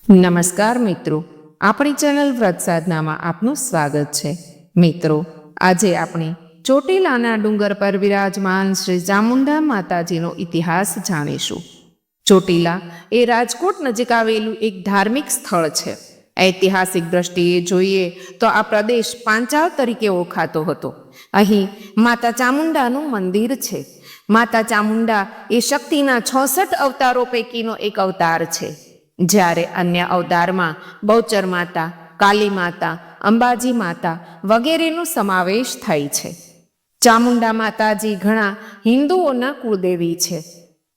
નમસ્કાર મિત્રો, આપણી ચેનલ વ્રત સાધનામાં આપનું સ્વાગત છે. મિત્રો, આજે આપણે ચોટીલાના ડુંગર પર વિરાજમાન શ્રી ચામુંડા માતાજીનો ઇતિહાસ જાણીશું. ચોટીલા એ રાજકોટ નજીક આવેલું એક ધાર્મિક સ્થળ છે. ઐતિહાસિક દ્રષ્ટિએ જોઈએ તો આ પ્રદેશ પાંચાળ તરીકે ઓળખાતો હતો. અહીં માતા ચામુંડાનું મંદિર છે. માતા ચામુંડા એ શક્તિના 66 અવતારો પૈકીનો એક અવતાર છે. જ્યારે અન્ય અવતારમાં બહુચર માતા, કાલી માતા, અંબાજી માતા વગેરેનો સમાવેશ થાય છે. ચામુંડા માતાજી ઘણા હિન્દુઓના કુળદેવી છે.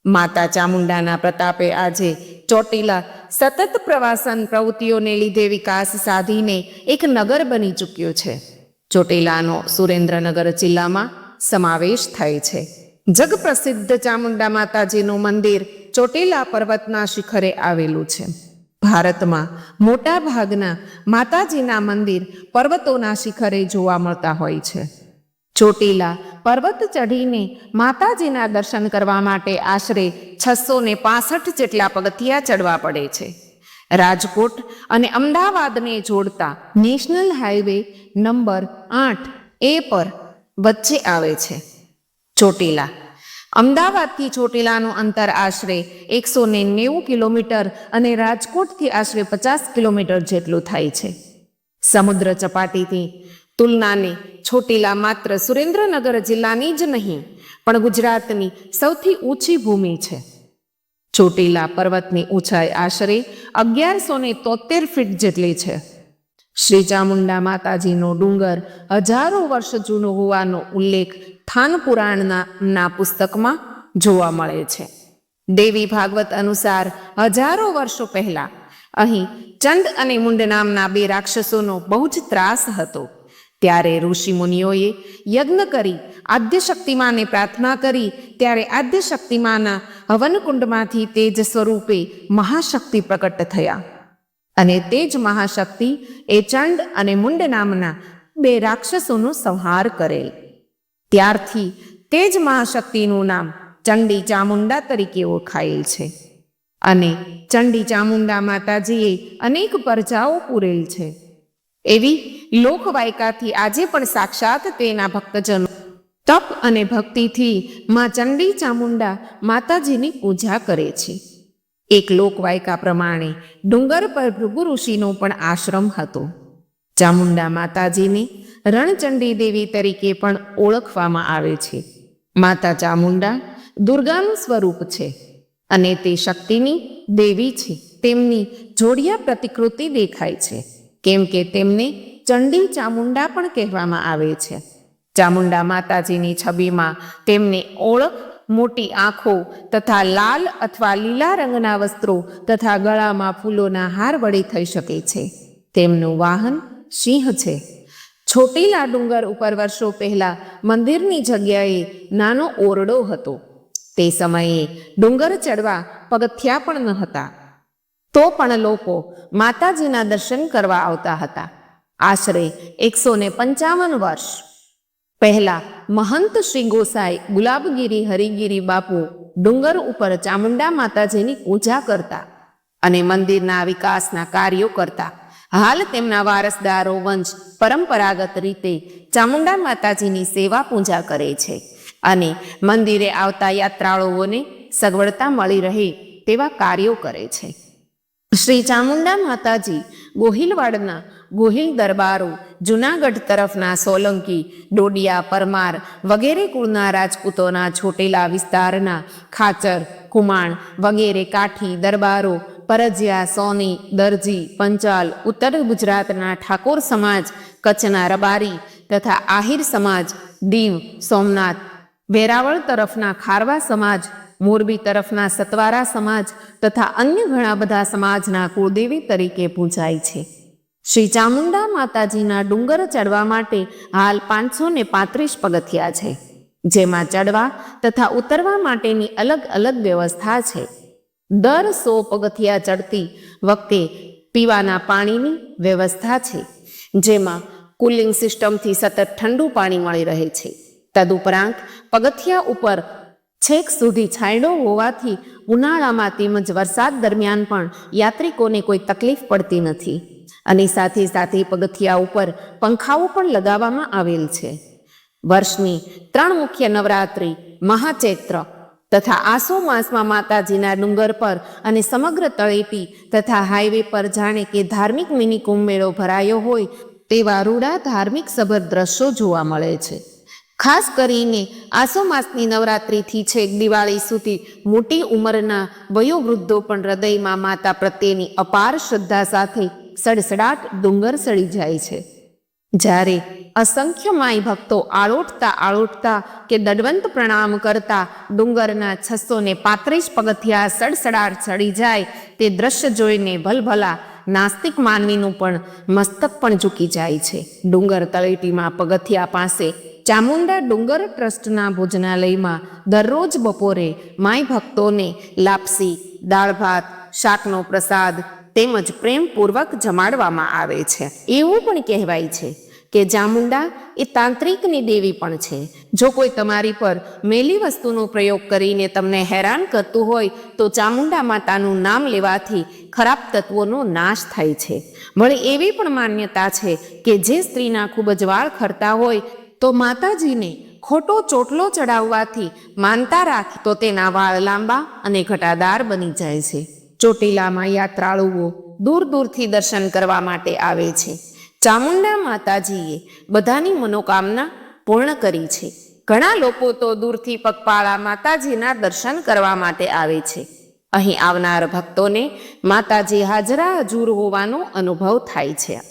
માતા ચામુંડાના પ્રતાપે આજે ચોટીલા સતત પ્રવાસન પ્રવૃત્તિઓને લીધે વિકાસ સાધીને એક નગર બની ચૂક્યો છે. ચોટીલાનો સુરેન્દ્રનગર જિલ્લામાં સમાવેશ થાય છે. જગપ્રસિદ્ધ ચામુંડા માતાજીનું મંદિર ચોટીલા પર્વતના શિખરે આવેલું છે. ભારતમાં મોટા ભાગના માતાજીના મંદિર પર્વતોના શિખરે જોવા મળતા હોય છે. ચોટીલા પર્વત ચઢીને માતાજીના દર્શન કરવા માટે આશરે 665 જેટલા પગથિયા ચડવા પડે છે. રાજકોટ અને અમદાવાદને જોડતા નેશનલ હાઈવે નંબર 8A પર વચ્ચે આવે છે. ચોટીલા અમદાવાદથી ચોટીલાનું અંતર આશરે 190 કિલોમીટર અને રાજકોટથી આશરે 50 કિલોમીટર જેટલું થાય છે. સમુદ્ર સપાટીથી તુલનાને ચોટીલા માત્ર સુરેન્દ્રનગર જિલ્લાની જ નહીં પણ ગુજરાતની સૌથી ઊંચી ભૂમિ છે. ચોટીલા પર્વતની ઊંચાઈ આશરે 1173 ફીટ જેટલી છે. શ્રી ચામુંડા માતાજીનો ડુંગર હજારો વર્ષ જૂનો હોવાનો ઉલ્લેખ થાન પુરાણના પુસ્તકમાં જોવા મળે છે. દેવી ભાગવત અનુસાર હજારો વર્ષો પહેલા અહીં ચંડ અને મુંડ નામના 2 રાક્ષસોનો બહુ જ ત્રાસ હતો. ત્યારે ઋષિ મુનિઓએ યજ્ઞ કરી આદ્યશક્તિમાને પ્રાર્થના કરી ત્યારે આદ્યશક્તિમાના હવનકુંડમાંથી તેજ સ્વરૂપે મહાશક્તિ પ્રકટ થયા અને તે જ મહાશક્તિ એ ચંડ અને મુંડ નામના 2 રાક્ષસોનો સંહાર કરેલ. ત્યારથી તે જ મહાશક્તિનું નામ ચંડી ચામુંડા તરીકે ઓળખાયેલ છે. અને ચંડી ચામુંડા માતાજીએ અનેક પરજાઓ પૂરેલ છે. એવી લોકવાયકાથી આજે પણ સાક્ષાત તેના ભક્તજનો તપ અને ભક્તિથી માં ચંડી ચામુંડા માતાજીની પૂજા કરે છે. એક લોકવાયકા પ્રમાણે ડુંગર પર ભૃગુ ઋષિનો પણ આશ્રમ હતો. ચામુંડા માતાજીને રણચંડી દેવી તરીકે પણ ઓળખવામાં આવે છે. માતા ચામુંડા દુર્ગાનું સ્વરૂપ છે અને તે શક્તિની દેવી છે. તેમની જોડિયા પ્રતિકૃતિ દેખાય છે કેમ કે તેમને ચંડી ચામુંડા પણ કહેવામાં આવે છે. ચામુંડા માતાજીની છબીમાં તેમને ઓળખ મોટી આંખો તથા લાલ અથવા લીલા રંગના વસ્ત્રો તથા ગળામાં ફૂલોના હાર વડે થઈ શકે છે. તેમનું વાહન સિંહ છે. ચોટીલા ડુંગર ઉપર વર્ષો પહેલા મંદિરની જગ્યાએ નાનો ઓરડો હતો. તે સમયે ડુંગર ચડવા પગથિયા પણ ન હતા. તો પણ લોકો માતાજીના દર્શન કરવા આવતા હતા. આશરે 155 વર્ષ પહેલા મહંત શ્રી ગોસાઈ ગુલાબગીરી હરિગીરી બાપુ ડુંગર ઉપર ચામુંડા માતાજીની પૂજા કરતા અને મંદિરના વિકાસના કાર્યો કરતા. હાલ તેમના વારસદારો વંશ પરંપરાગત રીતે ચામુંડા માતાજીની સેવા પૂજા કરે છે અને મંદિરે આવતા યાત્રાળુઓને સગવડતા મળી રહે તેવા કાર્યો કરે છે. શ્રી ચામુંડા માતાજી ગોહિલવાડના ગોહિલ દરબારો, જૂનાગઢ તરફના સોલંકી, ડોડિયા, પરમાર વગેરે કુળના રાજપૂતોના ચોટીલા વિસ્તારના ખાચર, કુમાણ વગેરે કાઠી દરબારો, પરજિયા, સોની, દરજી, પંચાલ, ઉત્તર ગુજરાતના ઠાકોર સમાજ, કચ્છના રબારી તથા આહિર સમાજ, દીવ, સોમનાથ, વેરાવળ તરફના ખારવા સમાજ, મોરબી તરફના સતવારા સમાજ તથા અન્ય ઘણા બધા સમાજના કુળદેવી તરીકે પૂજાય છે. શ્રી ચામુંડા માતાજીના ડુંગર ચડવા માટે હાલ 535 પગથિયા છે, જેમાં ચડવા તથા ઉતરવા માટેની અલગ અલગ વ્યવસ્થા છે. દર 100 પગથિયા ચડતી વખતે પીવાના પાણીની વ્યવસ્થા છે, જેમાં કુલિંગ સિસ્ટમથી સતત ઠંડુ પાણી મળી રહે છે. તદુપરાંત પગથિયા ઉપર છેક સુધી છાંયડો હોવાથી ઉનાળામાં તેમજ વરસાદ દરમિયાન પણ યાત્રિકોને કોઈ તકલીફ પડતી નથી. અને સાથે સાથે પગથિયા ઉપર પંખાઓ પણ લગાવવામાં આવેલ છે. વર્ષની 3 મુખ્ય નવરાત્રિ મહાચૈત્ર તથા આસો માસમાં માતાજીના ડુંગર પર અને સમગ્ર તળેટી તથા હાઈવે પર જાણે કે ધાર્મિક મિની કુંભ મેળો ભરાયો હોય તેવા રૂડા ધાર્મિક સભર દ્રશ્યો જોવા મળે છે. ખાસ કરીને આસો માસની નવરાત્રિથી છેક દિવાળી સુધી મોટી ઉંમરના વયોવૃદ્ધો પણ હૃદયમાં માતા પ્રત્યેની અપાર શ્રદ્ધા સાથે સડસડાટ ડુંગર ચડી જાય છે. જ્યારે અસંખ્ય માઈ ભક્તો આળોટતા કે દંડવંત પ્રણામ કરતા ડુંગરના 635 પગથિયા સડસડાટ ચડી જાય તે દ્રશ્ય જોઈને ભલભલા નાસ્તિક માનવીનું પણ મસ્તક પણ ઝૂકી જાય છે. ડુંગર તળેટીમાં પગથિયા પાસે ચામુંડા ડુંગર ટ્રસ્ટના ભોજનાલયમાં દરરોજ બપોરે માઈ ભક્તોને લાપસી, દાળ ભાત, શાકનો પ્રસાદ તેમજ પ્રેમપૂર્વક જમાડવામાં આવે છે. એવું પણ કહેવાય છે કે ચામુંડા એ તાંત્રિકની દેવી પણ છે. જો કોઈ તમારી પર મેલી વસ્તુનો પ્રયોગ કરીને તમને હેરાન કરતું હોય તો ચામુંડા માતાનું નામ લેવાથી ખરાબ તત્વોનો નાશ થાય છે. વળી એવી પણ માન્યતા છે કે જે સ્ત્રીના ખૂબ જ વાળ ખરતા હોય તો માતાજીને ખોટો ચોટલો ચડાવવાથી માનતા રાખી તો તેના વાળ લાંબા અને ઘટાદાર બની જાય છે. ચોટીલામાં યાત્રાળુઓ દૂર દૂરથી દર્શન કરવા માટે આવે છે. ચામુંડા માતાજીએ બધાની મનોકામના પૂર્ણ કરી છે. ઘણા લોકો તો દૂરથી પગપાળા માતાજીના દર્શન કરવા માટે આવે છે. અહીં આવનાર ભક્તોને માતાજી હાજરા હજુર હોવાનો અનુભવ થાય છે.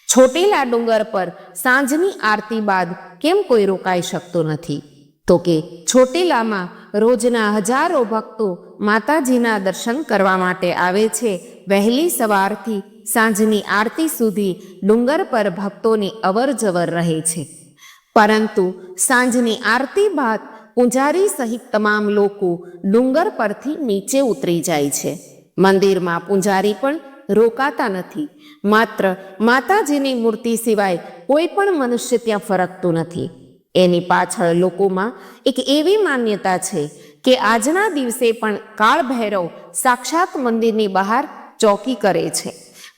ચોટીલા ડુંગર પર સાંજની આરતી બાદ કેમ કોઈ રોકાઈ શકતો નથી? તો કે ચોટીલામાં રોજના હજારો ભક્તો માતાજીના દર્શન કરવા માટે આવે છે. વહેલી સવારથી સાંજની આરતી સુધી ડુંગર પર ભક્તોની અવરજવર રહે છે. પરંતુ સાંજની આરતી બાદ પૂજારી સહિત તમામ લોકો ડુંગર પરથી નીચે ઉતરી જાય છે. મંદિરમાં પૂજારી પણ રોકાતા નથી. માત્ર માતાજીની મૂર્તિ સિવાય કોઈ પણ મનુષ્ય ત્યાં ફરકતું નથી. એની પાછળ લોકોમાં એક એવી માન્યતા છે કે આજના દિવસે પણ કાળ ભૈરવ સાક્ષાત મંદિરની બહાર ચોકી કરે છે,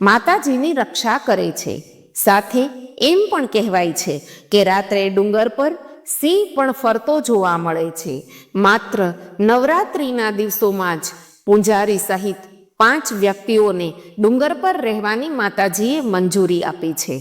માતાજીની રક્ષા કરે છે. સાથે એમ પણ કહેવાય છે કે રાત્રે ડુંગર પર સિંહ પણ ફરતો જોવા મળે છે. માત્ર નવરાત્રિના દિવસોમાં જ પૂજારી સહિત 5 વ્યક્તિઓને ડુંગર પર રહેવાની માતાજીએ મંજૂરી આપી છે.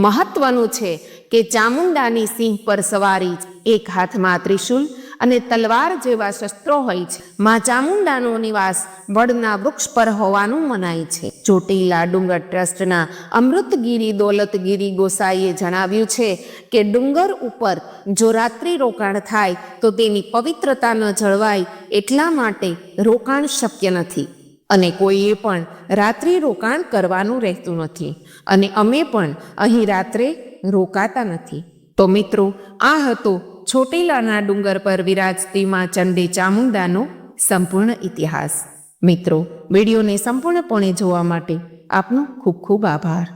મહત્વનું છે કે ચામુંડાની સિંહ પર સવારી, એક હાથમાં ત્રિશૂલ અને તલવાર જેવા શસ્ત્રો હોય છે. માં ચામુંડાનો નિવાસ વડના વૃક્ષ પર હોવાનું મનાય છે. ચોટીલા ડુંગર ટ્રસ્ટના અમૃતગીરી દોલતગીરી ગોસાઈએ જણાવ્યું છે કે ડુંગર ઉપર જો રાત્રિ રોકાણ થાય તો તેની પવિત્રતા ન જળવાય એટલા માટે રોકાણ શક્ય નથી અને કોઈએ પણ રાત્રિ રોકાણ કરવાનું રહેતું નથી અને અમે પણ અહીં રાત્રે રોકાતા નથી. તો મિત્રો, આ હતો ચોટીલાના ડુંગર પર વિરાજતી માં ચંડી ચામુંડાનો સંપૂર્ણ ઇતિહાસ. મિત્રો, વિડીયોને સંપૂર્ણપણે જોવા માટે આપનો ખૂબ ખૂબ આભાર.